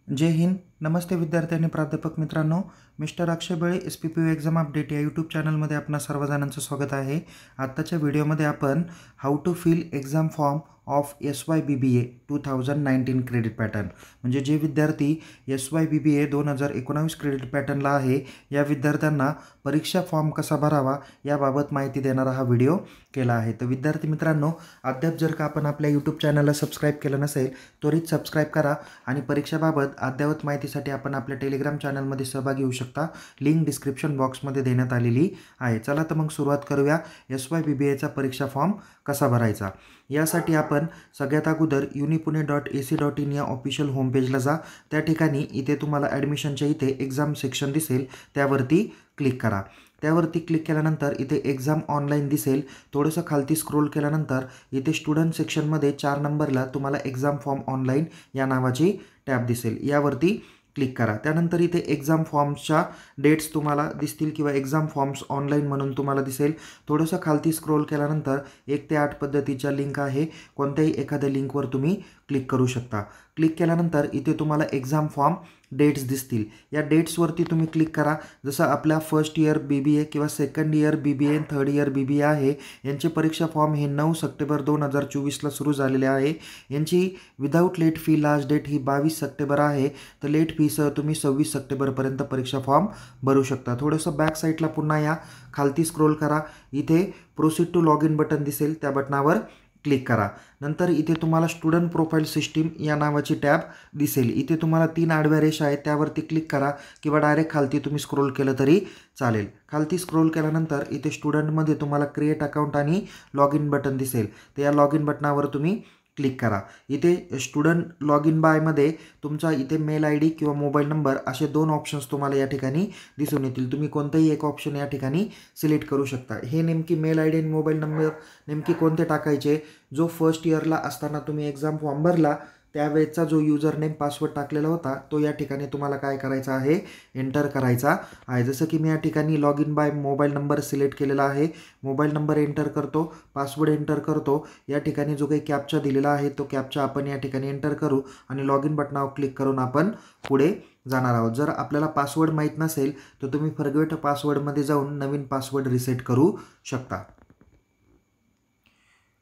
जय हिंद. नमस्ते विद्यार्थी आणि प्राध्यापक मित्रांनो. Mister Akshay Bale SPPU exam update या यूट्यूब चॅनलमध्ये आपणा सर्वजणांचं स्वागत आहे. आत्ताच्या व्हिडिओमध्ये आपण how to fill exam form of SYBBA 2019 credit pattern म्हणजे जे विद्यार्थी SYBBA 2019 क्रेडिट पॅटर्नला आहे या विद्यार्थ्यांना परीक्षा फॉर्म कसा भरावा याबाबत माहिती देणारा हा व्हिडिओ केला आहे. तर विद्यार्थी मित्रांनो, अद्याप जर का आपण आपल्या यूट्यूब चॅनलला सबस्क्राईब केलं नसेल त्वरित सबस्क्राईब करा आणि परीक्षेबाबत अद्ययावत माहितीसाठी आपण आपल्या टेलिग्राम चॅनलमध्ये सहभागी होऊ शकता. लिंक डिस्क्रिप्शन बॉक्समध्ये देण्यात आलेली आहे. चला तर मग सुरुवात करूया. SYBBAचा परीक्षा फॉर्म कसा भरायचा यासाठी आपण सगळ्यात अगोदर unipune.ac.in या ऑफिशियल होमपेजला जा. त्या ठिकाणी इथे तुम्हाला ॲडमिशनच्या इथे एक्झाम सेक्शन दिसेल, त्यावरती क्लिक करा. त्यावरती क्लिक केल्यानंतर इथे एक्झाम ऑनलाईन दिसेल. थोडंसं खालती स्क्रोल केल्यानंतर इथे स्टुडंट सेक्शनमध्ये 4 नंबरला तुम्हाला एक्झाम फॉर्म ऑनलाईन या नावाची टॅब दिसेल, यावरती क्लिक करा. त्यानंतर इथे एक्झाम फॉर्म्सच्या डेट्स तुम्हाला दिसतील किंवा एक्झाम फॉर्म्स ऑनलाईन म्हणून तुम्हाला दिसेल. थोडंसं खालती स्क्रोल केल्यानंतर 1 ते 8 पद्धतीच्या लिंक आहे. कोणत्याही एखाद्या लिंकवर तुम्ही क्लिक करू शकता. क्लिक केल्यानंतर इथे तुम्हाला एक्झाम फॉर्म डेट्स दिसतील. या डेट्सवरती तुम्ही क्लिक करा. जसं आपल्या फर्स्ट इयर BBA किंवा सेकंड इयर BBA आणि थर्ड इयर BBA आहे, यांचे परीक्षा फॉर्म हे 9 सप्टेंबर 2024ला सुरू झालेले आहे. यांची without late fee last date ही 22 सप्टेंबर आहे. तर लेट फीसह तुम्ही 26 सप्टेंबरपर्यंत परीक्षा फॉर्म भरू शकता. थोडंसं बॅक साईडला पुन्हा या, खालती स्क्रोल करा. इथे proceed to log in button दिसेल, त्या बटनावर क्लिक करा. नंतर इथे तुम्हाला स्टुडंट प्रोफाईल सिस्टीम या नावाची टॅब दिसेल. इथे तुम्हाला 3 आडव्या रेषा आहेत, त्यावरती क्लिक करा किंवा डायरेक्ट खालती तुम्ही स्क्रोल केलं तरी चालेल. खालती स्क्रोल केल्यानंतर इथे स्टुडंटमध्ये तुम्हाला क्रिएट अकाउंट आणि लॉग इन बटन दिसेल. तर या लॉग इन बटनावर तुम्ही क्लिक करा. इथे स्टुडंट लॉग इन बायमध्ये तुमचा इथे मेल ID किंवा मोबाईल नंबर असे 2 ऑप्शन्स तुम्हाला या ठिकाणी दिसून येतील. तुम्ही कोणताही एक ऑप्शन या ठिकाणी सिलेक्ट करू शकता. हे नेमकी मेल ID आणि मोबाईल नंबर नेमकी कोणते टाकायचे, जो फर्स्ट इयरला असताना तुम्ही एक्झाम फॉर्म भरला त्यावेळेचा जो युजर नेम पासवर्ड टाकलेला होता तो या ठिकाणी तुम्हाला काय करायचा आहे, एंटर करायचा आहे. जसं की मी या ठिकाणी log in by mobile number select केलेला आहे. मोबाईल नंबर एंटर करतो, पासवर्ड एंटर करतो. या ठिकाणी जो काही कॅप्चा दिलेला आहे तो कॅप्चा आपण या ठिकाणी एंटर करू आणि लॉग इन बटनावर क्लिक करून आपण पुढे जाणार आहोत. जर आपल्याला पासवर्ड माहीत नसेल तर तुम्ही फॉरगेट पासवर्डमध्ये जाऊन नवीन पासवर्ड रिसेट करू शकता.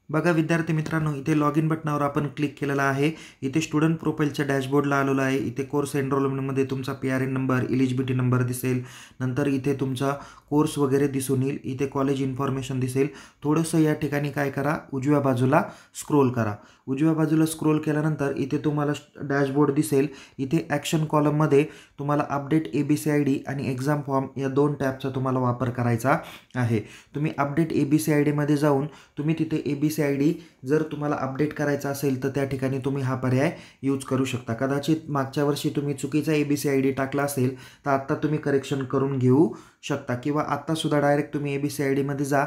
बघा विद्यार्थी मित्रांनो, इथे लॉग इन बटनावर आपण क्लिक केलेला आहे. इथे स्टुडंट प्रोफाईलच्या डॅशबोर्डला आलेलो आहे. इथे कोर्स एनरोलमेंटमध्ये तुमचा PRN नंबर, इलिजिबिलिटी नंबर दिसेल. नंतर इथे तुमचा कोर्स वगैरे दिसून येईल. इथे कॉलेज इन्फॉर्मेशन दिसेल. थोडंसं या ठिकाणी काय करा, उजव्या बाजूला स्क्रोल करा. उजव्या बाजूला स्क्रोल केल्यानंतर इथे तुम्हाला डॅशबोर्ड दिसेल. इथे ॲक्शन कॉलममध्ये तुम्हाला अपडेट ABCID आणि एक्झाम फॉर्म या 2 टॅबचा तुम्हाला वापर करायचा आहे. तुम्ही अपडेट ABCIDमध्ये जाऊन तुम्ही तिथे ABCID जर तुम्हाला अपडेट करायचा असेल तर त्या ठिकाणी तुम्ही हा पर्याय यूज करू शकता. कदाचित मागच्या वर्षी तुम्ही चुकीचा ABCID टाकला असेल तर आत्ता तुम्ही करेक्शन करून घेऊ शकता किंवा आत्तासुद्धा डायरेक्ट तुम्ही ABCIDमध्ये जा.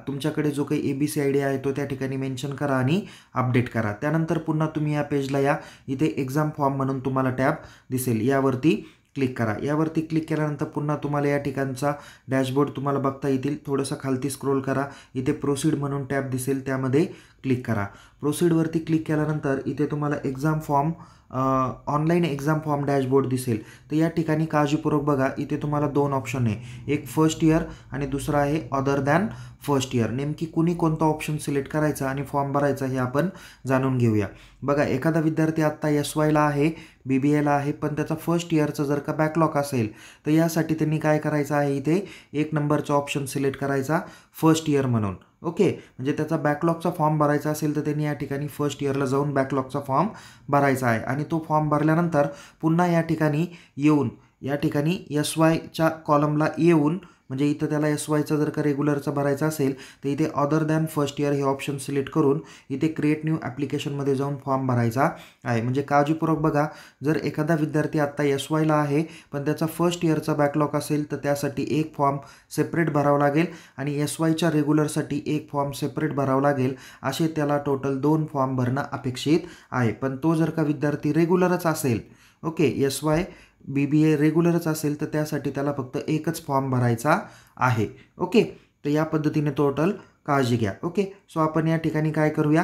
तुमच्याकडे जो काही ABCID आहे तो त्या ठिकाणी मेन्शन करा आणि अपडेट करा. त्यानंतर पुन्हा तुम्ही या पेजला या. इथे एक्झाम फॉर्म म्हणून तुम्हाला टॅब दिसेल, यावरती क्लिक करा. यावरती क्लिक केल्यानंतर पुन्हा तुम्हाला या ठिकाणचा डॅशबोर्ड तुम्हाला बघता येतील. थोडंसं खालती स्क्रोल करा. इथे प्रोसीड म्हणून टॅब दिसेल, त्यामध्ये क्लिक करा. प्रोसीडवरती क्लिक केल्यानंतर इथे तुम्हाला exam form online exam form dashboard दिसेल. तर या ठिकाणी काळजीपूर्वक बघा. इथे तुम्हाला 2 ऑप्शन आहे, एक फर्स्ट इयर आणि दुसरा आहे अदर दॅन फर्स्ट इयर. नेमकी कुणी कोणता ऑप्शन सिलेक्ट करायचा आणि फॉर्म भरायचा हे आपण जाणून घेऊया. बघा, एखादा विद्यार्थी आत्ता SYला आहे, BBAला आहे, पण त्याचा फर्स्ट इयरचा जर का बॅकलॉग असेल तर यासाठी त्यांनी काय करायचं आहे, इथे 1 नंबरचा ऑप्शन सिलेक्ट करायचा फर्स्ट इयर म्हणून. ओके, म्हणजे त्याचा बॅकलॉगचा फॉर्म भरायचा असेल तर त्यांनी या ठिकाणी फर्स्ट इयरला जाऊन बॅकलॉगचा फॉर्म भरायचा आहे आणि तो फॉर्म भरल्यानंतर पुन्हा या ठिकाणी येऊन या ठिकाणी SYच्या कॉलमला येऊन, म्हणजे इथं त्याला SYचा जर का रेग्युलरचा भरायचा असेल तर इथे अदर दॅन फर्स्ट इयर हे ऑप्शन सिलेक्ट करून इथे क्रिएट न्यू ॲप्लिकेशनमध्ये जाऊन फॉर्म भरायचा आहे. म्हणजे काळजीपूर्वक बघा, जर एखादा विद्यार्थी आत्ता SYला आहे पण त्याचा फर्स्ट इयरचा बॅकलॉग असेल तर त्यासाठी एक फॉर्म सेपरेट भरावा लागेल आणि SYच्या रेग्युलरसाठी एक फॉर्म सेपरेट भरावा लागेल. असे त्याला टोटल 2 फॉर्म भरणं अपेक्षित आहे. पण तो जर का विद्यार्थी रेग्युलरच असेल, ओके, SYBBA रेग्युलरच असेल तर त्यासाठी त्याला फक्त एकच फॉर्म भरायचा आहे. ओके, तर या पद्धतीने टोटल काळजी घ्या. ओके, सो आपण या ठिकाणी काय करूया,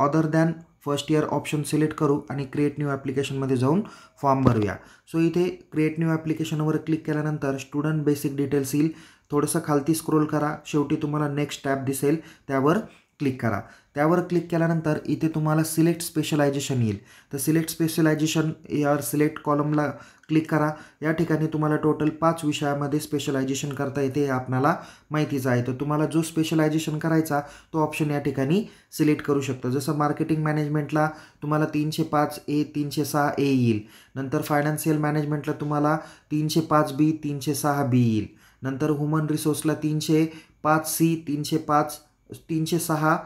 other than first year option select करू आणि क्रिएट न्यू ॲप्लिकेशनमध्ये जाऊन फॉर्म भरूया. सो इथे क्रिएट न्यू ॲप्लिकेशनवर क्लिक केल्यानंतर स्टुडंट बेसिक डिटेल्स येईल. थोडंसं खालती स्क्रोल करा, शेवटी तुम्हाला नेक्स्ट टॅब दिसेल, त्यावर क्लिक करा. त्यावर क्लिक केल्यानंतर इथे तुम्हाला सिलेक्ट स्पेशलायझेशन येईल. तर सिलेक्ट स्पेशलायझेशन या सिलेक्ट कॉलमला क्लिक करा. या ठिकाणी तुम्हाला टोटल 5 विषयामध्ये स्पेशलायझेशन करता येते, हे आपल्याला माहितीच आहे. तर तुम्हाला जो स्पेशलायझेशन करायचा तो ऑप्शन या ठिकाणी सिलेक्ट करू शकता. जसं मार्केटिंग मॅनेजमेंटला तुम्हाला 305A 306A येईल. नंतर फायनान्शियल मॅनेजमेंटला तुम्हाला 305B 306B येईल. नंतर ह्युमन रिसोर्सला 305C 306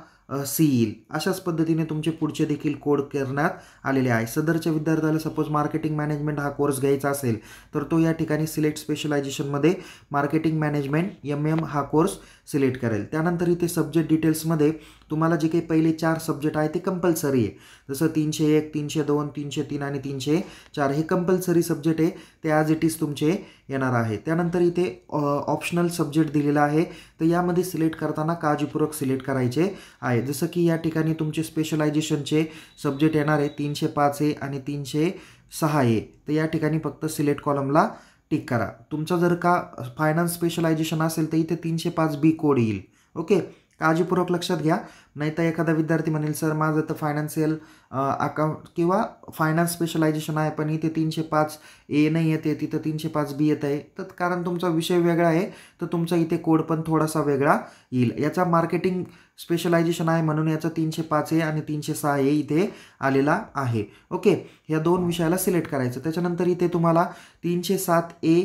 सी येईल. अशाच पद्धतीने तुमचे पुढचे देखील कोड करण्यात आलेले आहे. सदरच्या विद्यार्थ्याला सपोज मार्केटिंग मॅनेजमेंट हा कोर्स घ्यायचा असेल तर तो या ठिकाणी सिलेक्ट स्पेशलायझेशनमध्ये मार्केटिंग मॅनेजमेंट MM हा कोर्स सिलेक्ट करेल. त्यानंतर इथे सब्जेक्ट डिटेल्समध्ये तुम्हाला जे काही पहिले 4 सब्जेक्ट आहे ते कंपल्सरी आहे. जसं 301 302 303 आणि 304 हे कंपल्सरी सब्जेक्ट आहे, ते ॲज इट इज तुमचे येणार आहे. त्यानंतर इथे ऑप्शनल सब्जेक्ट दिलेला आहे, तर यामध्ये सिलेक्ट करताना काळजीपूर्वक सिलेक्ट करायचे आहे. जसं की या ठिकाणी तुमचे स्पेशलायझेशनचे सब्जेक्ट येणार आहे 305A आणि 306A. तर या ठिकाणी फक्त सिलेक्ट कॉलमला टिक करा. तुमचा जर का फायनान्स स्पेशलायझेशन असेल तर इथे 305B कोड येईल. ओके, काळजीपूर्वक लक्षात घ्या, नाहीतर एखादा विद्यार्थी म्हणेल सर माझं तर फायनान्शियल अकाउंट किंवा फायनान्स स्पेशलायझेशन आहे पण इथे 305A नाही येते, तिथं 305B येत आहे. तर कारण तुमचा विषय वेगळा आहे तर तुमचा इथे कोड पण थोडासा वेगळा येईल. याचा मार्केटिंग स्पेशलायझेशन आहे म्हणून याचा 305A आणि 306A इथे आलेला आहे. ओके, ह्या 2 विषयाला सिलेक्ट करायचं. त्याच्यानंतर इथे तुम्हाला 307A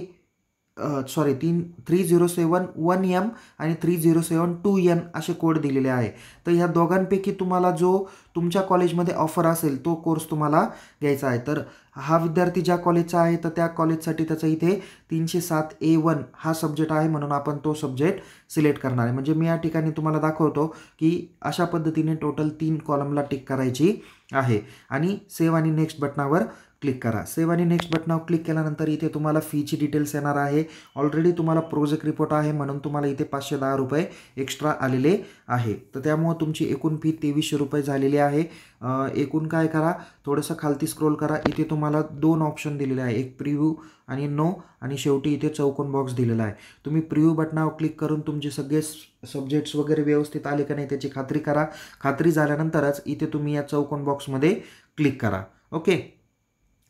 3071 1M आणि 3071 2N असे कोड दिलेले आहे. तर ह्या दोघांपैकी तुम्हाला जो तुमच्या कॉलेजमध्ये ऑफर असेल तो कोर्स तुम्हाला घ्यायचा आहे. तर हा विद्यार्थी ज्या कॉलेजचा आहे तर त्या कॉलेजसाठी त्याचा इथे 307A1 हा सब्जेक्ट आहे म्हणून आपण तो सब्जेक्ट सिलेक्ट करणार आहे. म्हणजे मी या ठिकाणी तुम्हाला दाखवतो की अशा पद्धतीने टोटल 3 कॉलमला टिक करायची आहे. आणि सेव्ह आणि नेक्स्ट बटनावर क्लिक करा. सेव्ह आणि नेक्स्ट बटनावर क्लिक केल्यानंतर इथे तुम्हाला फीची डिटेल्स येणार आहे. ऑलरेडी तुम्हाला प्रोजेक्ट रिपोर्ट आहे म्हणून तुम्हाला इथे 510 रुपये एक्स्ट्रा आलेले आहे. तर त्यामुळे तुमची एकूण फी 2300 रुपये झालेली आहे. एकूण काय करा, थोडंसं खालती स्क्रोल करा. इथे तुम्हाला 2 ऑप्शन दिलेले आहे, एक प्रिव्ह्यू आणि नो, आणि शेवटी इथे चौकोन बॉक्स दिलेला आहे. तुम्ही प्रिव्ह्यू बटनावर क्लिक करून तुमचे सगळे सब्जेक्ट्स वगैरे व्यवस्थित आले का नाही त्याची खात्री करा. खात्री झाल्यानंतरच इथे तुम्ही या चौकोन बॉक्समध्ये क्लिक करा. ओके,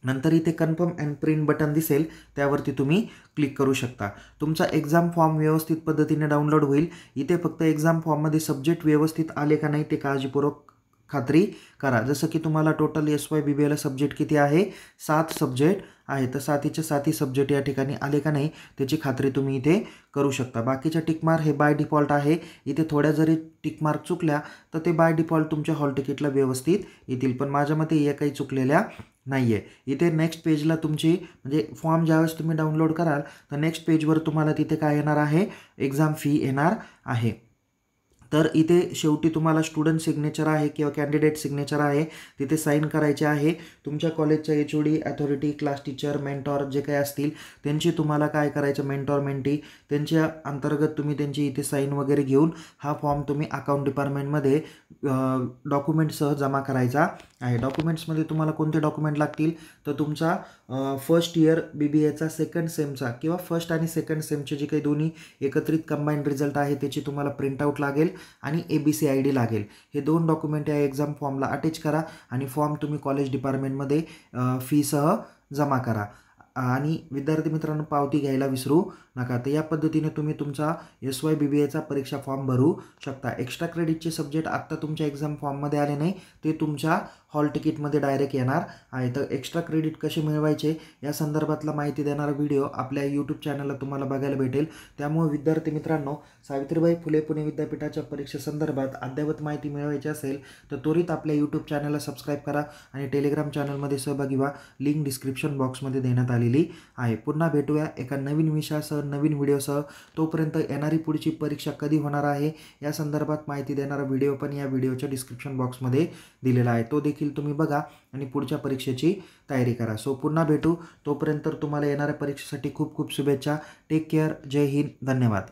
नंतर इथे कन्फर्म अँड प्रिंट बटन दिसेल, त्यावरती तुम्ही क्लिक करू शकता. तुमचा एक्झाम फॉर्म व्यवस्थित पद्धतीने डाउनलोड होईल. इथे फक्त एक्झाम फॉर्ममध्ये सब्जेक्ट व्यवस्थित आले का नाही ते काळजीपूर्वक खात्री करा. जसं की तुम्हाला टोटल SY BBAला सब्जेक्ट किती आहे, 7 सब्जेक्ट आहे. तर 7च्या 7 सब्जेक्ट या ठिकाणी आले का नाही त्याची खात्री तुम्ही इथे करू शकता. बाकीच्या टिकमार्क हे बाय डिफॉल्ट आहे. इथे थोड्या जरी टिकमार्क चुकल्या तर ते बाय डिफॉल्ट तुमच्या हॉल तिकीटला व्यवस्थित येतील, पण माझ्या मते या काही चुकलेल्या नाही आहे. इथे नेक्स्ट पेजला तुमची म्हणजे फॉर्म ज्यावेळेस तुम्ही डाउनलोड कराल तर नेक्स्ट पेजवर तुम्हाला तिथे काय येणार आहे, एक्झाम फी येणार आहे. तर इथे शेवटी तुम्हाला स्टुडंट सिग्नेचर आहे किंवा कॅन्डिडेट सिग्नेचर आहे, तिथे साईन करायचे आहे. तुमच्या कॉलेजच्या HOD, authority, class teacher, mentor जे काही असतील त्यांची तुम्हाला काय करायचं, मेंटॉर मेंटी त्यांच्या अंतर्गत तुम्ही त्यांची इथे साईन वगैरे घेऊन हा फॉर्म तुम्ही अकाउंट डिपार्टमेंटमध्ये डॉक्युमेंटसह जमा करायचा आहे. डॉक्युमेंट्समध्ये तुम्हाला कोणते डॉक्युमेंट लागतील तर तुमचा फर्स्ट इयर BBAचा सेकंड सेमचा किंवा फर्स्ट आणि सेकंड सेमचे जे काही दोन्ही एकत्रित कंबाईंड रिझल्ट आहे त्याची तुम्हाला प्रिंटआउट लागेल आणि ABC ID लागेल. हे 2 डॉक्युमेंट या एक्झाम फॉर्मला अटॅच करा आणि फॉर्म तुम्ही कॉलेज डिपार्टमेंटमध्ये फीसह जमा करा. आणि विद्यार्थी मित्रांनो, पावती घ्यायला विसरू नका. तर या पद्धतीने तुम्ही तुमचा SY BBAचा परीक्षा फॉर्म भरू शकता. एक्स्ट्रा क्रेडिटचे सब्जेक्ट आत्ता तुमच्या एक्झाम फॉर्ममध्ये आले नाही, ते तुमच्या हॉल तिकीटमध्ये डायरेक्ट येणार आहे. तर एक्स्ट्रा क्रेडिट कसे मिळवायचे या संदर्भातला माहिती देणारा व्हिडिओ आपल्या YouTube चॅनलला तुम्हाला बघायला भेटेल. त्यामुळे विद्यार्थी मित्रांनो, सावित्रीबाई फुले पुणे विद्यापीठाच्या परीक्षेसंदर्भात अद्ययावत माहिती मिळवायची असेल तर त्वरित आपल्या YouTube चॅनलला सबस्क्राईब करा आणि टेलिग्राम चॅनलमध्ये सहभागी व्हा. लिंक डिस्क्रिप्शन बॉक्समध्ये देण्यात आलेली आहे. पुन्हा भेटूया एका नवीन विषयासह, नवीन व्हिडिओसह. तोपर्यंत येणारी पुढची परीक्षा कधी होणार आहे या संदर्भात माहिती देणारा व्हिडिओ पण या व्हिडिओच्या डिस्क्रिप्शन बॉक्समध्ये दिलेला आहे, तो देखील तुम्ही बघा आणि पुढच्या परीक्षेची तयारी करा. सो पुन्हा भेटू. तोपर्यंत तुम्हाला येणाऱ्या परीक्षेसाठी खूप खूप शुभेच्छा. Take care. जय हिंद. धन्यवाद.